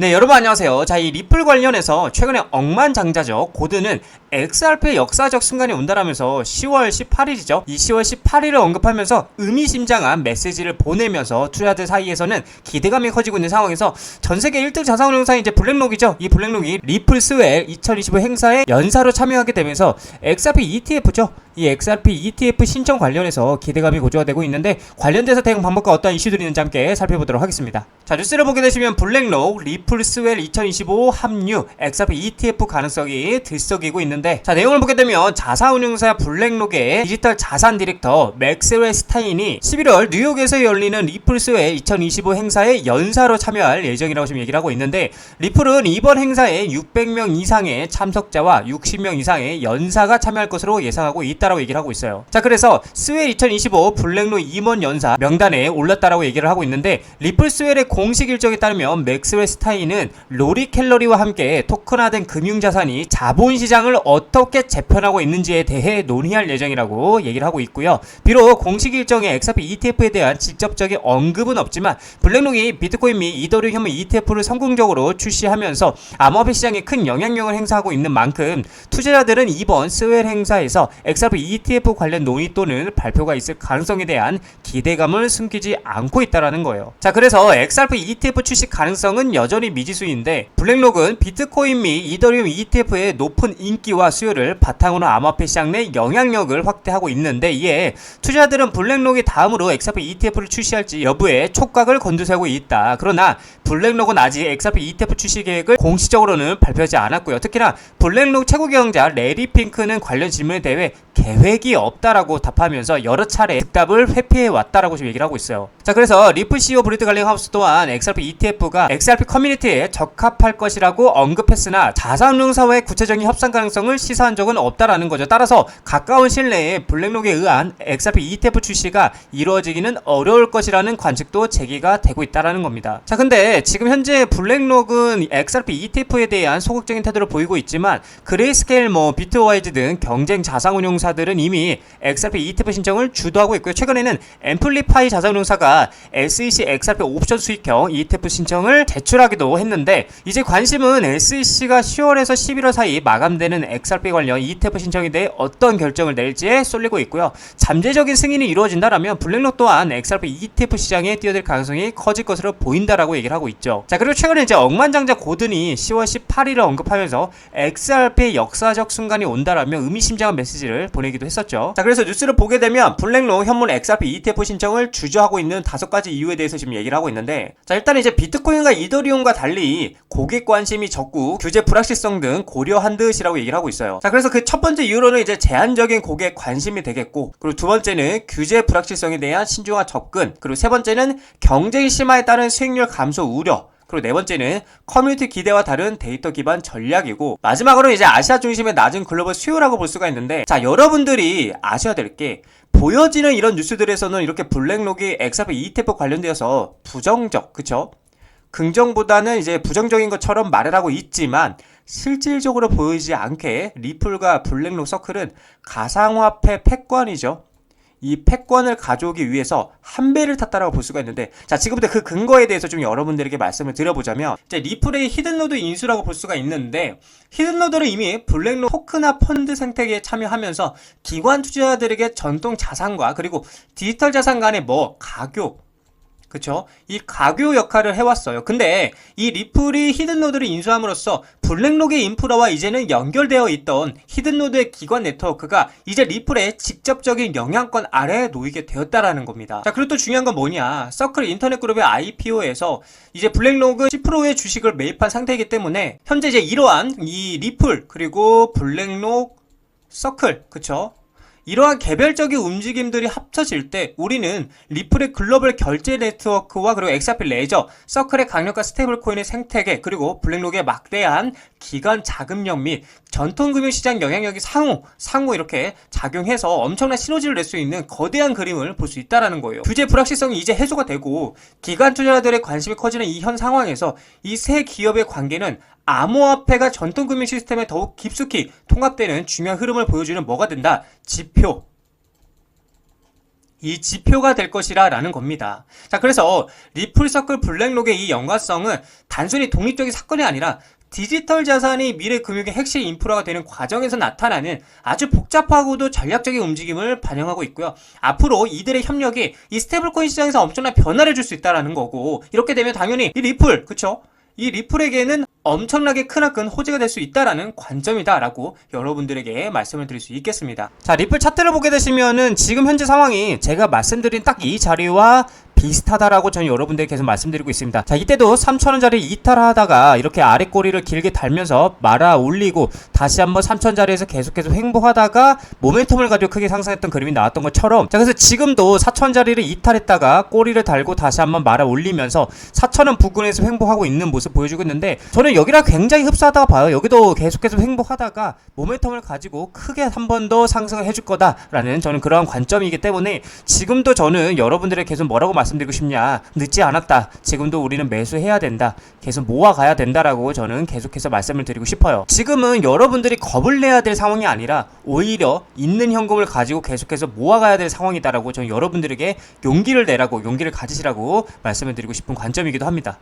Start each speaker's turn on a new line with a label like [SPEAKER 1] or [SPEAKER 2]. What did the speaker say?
[SPEAKER 1] 네, 여러분 안녕하세요. 자, 이 리플 관련해서 최근에 억만장자죠. 고드는 XRP의 역사적 순간이 온다라면서 10월 18일이죠. 이 10월 18일을 언급하면서 의미심장한 메시지를 보내면서 투자자들 사이에서는 기대감이 커지고 있는 상황에서 전세계 1등 자산운용사인 이제 블랙록이죠. 이 블랙록이 리플 스웰 2025 행사에 연사로 참여하게 되면서 XRP ETF죠. 이 XRP ETF 신청 관련해서 기대감이 고조가 되고 있는데 관련돼서 대응 방법과 어떤 이슈들이 있는지 함께 살펴보도록 하겠습니다. 자, 뉴스를 보게 되시면 블랙록, 리플 스웰 2025 합류, XRP ETF 가능성이 들썩이고 있는데, 자, 내용을 보게 되면 자산운용사 블랙록의 디지털 자산 디렉터 맥스웰 스타인이 11월 뉴욕에서 열리는 리플 스웰 2025 행사에 연사로 참여할 예정이라고 지금 얘기를 하고 있는데, 리플은 이번 행사에 600명 이상의 참석자와 60명 이상의 연사가 참여할 것으로 예상하고 있다라고 얘기를 하고 있어요. 자, 그래서 스웰 2025 블랙록 임원 연사 명단에 올랐다라고 얘기를 하고 있는데, 리플 스웰의 공식 일정에 따르면 맥스웰 스타인은 로리 켈러리와 함께 토큰화된 금융자산이 자본시장을 어떻게 재편하고 있는지에 대해 논의할 예정이라고 얘기를 하고 있고요. 비록 공식 일정에 XRP ETF에 대한 직접적인 언급은 없지만 블랙록이 비트코인 및 이더리움 혐의 ETF를 성공적으로 출시하면서 암호화폐 시장에 큰 영향력을 행사하고 있는 만큼 투자자들은 이번 스웰 행사에서 XRP ETF 관련 논의 또는 발표가 있을 가능성에 대한 기대감을 숨기지 않고 있다는 거예요. 자, 그래서 XRP ETF 출시 가능성은 여전히 미지수인데, 블랙록은 비트코인 및 이더리움 ETF의 높은 인기와 수요를 바탕으로 암호화폐 시장 내 영향력을 확대하고 있는데, 이에 투자자들은 블랙록이 다음으로 XRP ETF를 출시할지 여부에 촉각을 곤두세우고 있다. 그러나 블랙록은 아직 XRP ETF 출시 계획을 공식적으로는 발표하지 않았고요. 특히나 블랙록 최고 경영자 레리 핑크는 관련 질문에 대해 계획이 없다라고 답하면서 여러 차례 즉답을 회피해 왔다라고 지금 얘기를 하고 있어요. 자, 그래서 리플 CEO 브리트 갈링하우스 또한 XRP ETF가 XRP 커뮤니티에 적합할 것이라고 언급했으나 자산운용사와의 구체적인 협상 가능성을 시사한 적은 없다라는 거죠. 따라서 가까운 시일 내에 블랙록에 의한 XRP ETF 출시가 이루어지기는 어려울 것이라는 관측도 제기가 되고 있다라는 겁니다. 자, 근데 지금 현재 블랙록은 XRP ETF에 대한 소극적인 태도를 보이고 있지만, 그레이스케일, 비트와이즈 등 경쟁 자산운용사들은 이미 XRP ETF 신청을 주도하고 있고요. 최근에는 앰플리파이 자산운용사가 SEC XRP 옵션 수익형 ETF 신청을 제출하기도 했는데, 이제 관심은 SEC가 10월에서 11월 사이 마감되는 XRP 관련 ETF 신청에 대해 어떤 결정을 낼지에 쏠리고 있고요. 잠재적인 승인이 이루어진다라면 블랙록 또한 XRP ETF 시장에 뛰어들 가능성이 커질 것으로 보인다라고 얘기를 하고 있죠. 자, 그리고 최근에 이제 억만장자 고든이 10월 18일을 언급하면서 XRP의 역사적 순간이 온다라며 의미심장한 메시지를 보내기도 했었죠. 자, 그래서 뉴스를 보게 되면 블랙록 현물 XRP ETF 신청을 주저하고 있는 5가지 이유에 대해서 지금 얘기를 하고 있는데, 자, 일단 이제 비트코인과 이더리움과 달리 고객 관심이 적고 규제 불확실성 등 고려한 듯이라고 얘기를 하고 있어요. 자, 그래서 그 첫 번째 이유로는 이제 제한적인 고객 관심이 되겠고, 그리고 두 번째는 규제 불확실성에 대한 신중한 접근, 그리고 세 번째는 경쟁 심화에 따른 수익률 감소 우려, 그리고 네 번째는 커뮤니티 기대와 다른 데이터 기반 전략이고, 마지막으로 이제 아시아 중심의 낮은 글로벌 수요라고 볼 수가 있는데, 자, 여러분들이 아셔야 될 게, 보여지는 이런 뉴스들에서는 이렇게 블랙록이 XRP ETF 관련되어서 부정적, 그쵸? 긍정보다는 이제 부정적인 것처럼 말을 하고 있지만, 실질적으로 보이지 않게 리플과 블랙록 서클은 가상화폐 패권이죠. 이 패권을 가져오기 위해서 한 배를 탔다라고 볼 수가 있는데, 자, 지금부터 그 근거에 대해서 좀 여러분들에게 말씀을 드려보자면, 이제 리플의 히든노드 인수라고 볼 수가 있는데, 히든노드는 이미 블랙록 토큰화 펀드 생태계에 참여하면서 기관 투자자들에게 전통 자산과 그리고 디지털 자산 간의 가교, 그쵸? 이 가교 역할을 해왔어요. 근데 이 리플이 히든노드를 인수함으로써 블랙록의 인프라와 이제는 연결되어 있던 히든노드의 기관 네트워크가 이제 리플의 직접적인 영향권 아래에 놓이게 되었다라는 겁니다. 자, 그리고 또 중요한 건 뭐냐? 서클 인터넷 그룹의 IPO에서 이제 블랙록은 10%의 주식을 매입한 상태이기 때문에 현재 이제 이러한 이 리플 그리고 블랙록 서클, 그쵸? 이러한 개별적인 움직임들이 합쳐질 때 우리는 리플의 글로벌 결제 네트워크와 그리고 XRP 레저, 서클의 강력한 스테이블 코인의 생태계, 그리고 블랙록의 막대한 기관 자금력 및 전통금융시장 영향력이 상호 이렇게 작용해서 엄청난 시너지를 낼 수 있는 거대한 그림을 볼 수 있다는 거예요. 규제 불확실성이 이제 해소가 되고 기관 투자자들의 관심이 커지는 이 현 상황에서 이 세 기업의 관계는 암호화폐가 전통금융 시스템에 더욱 깊숙이 통합되는 중요한 흐름을 보여주는 뭐가 된다? 지표. 이 지표가 될 것이라 라는 겁니다. 자, 그래서 리플서클 블랙록의 이 연관성은 단순히 독립적인 사건이 아니라 디지털 자산이 미래 금융의 핵심 인프라가 되는 과정에서 나타나는 아주 복잡하고도 전략적인 움직임을 반영하고 있고요. 앞으로 이들의 협력이 이 스테이블코인 시장에서 엄청난 변화를 줄 수 있다라는 거고, 이렇게 되면 당연히 이 리플, 그쵸? 이 리플에게는 엄청나게 크나큰 호재가 될 수 있다라는 관점이다라고 여러분들에게 말씀을 드릴 수 있겠습니다. 자, 리플 차트를 보게 되시면은 지금 현재 상황이 제가 말씀드린 딱 이 자리와 비슷하다라고 저는 여러분들께 계속 말씀드리고 있습니다. 자, 이때도 3,000원짜리 이탈하다가 이렇게 아래 꼬리를 길게 달면서 말아 올리고 다시 한번 3,000원짜리에서 계속해서 횡보하다가 모멘텀을 가지고 크게 상승했던 그림이 나왔던 것처럼, 자, 그래서 지금도 4,000원짜리를 이탈했다가 꼬리를 달고 다시 한번 말아 올리면서 4,000원 부근에서 횡보하고 있는 모습 보여주고 있는데, 저는 여기랑 굉장히 흡사하다고 봐요. 여기도 계속해서 횡보하다가 모멘텀을 가지고 크게 한 번 더 상승을 해줄 거다라는 저는 그러한 관점이기 때문에, 지금도 저는 여러분들에게 계속 뭐라고 말씀드리고 싶냐, 늦지 않았다, 지금도 우리는 매수해야 된다, 계속 모아가야 된다라고 저는 계속해서 말씀을 드리고 싶어요. 지금은 여러분들이 겁을 내야 될 상황이 아니라 오히려 있는 현금을 가지고 계속해서 모아가야 될 상황이다라고 저는 여러분들에게 용기를 내라고, 용기를 가지시라고 말씀을 드리고 싶은 관점이기도 합니다.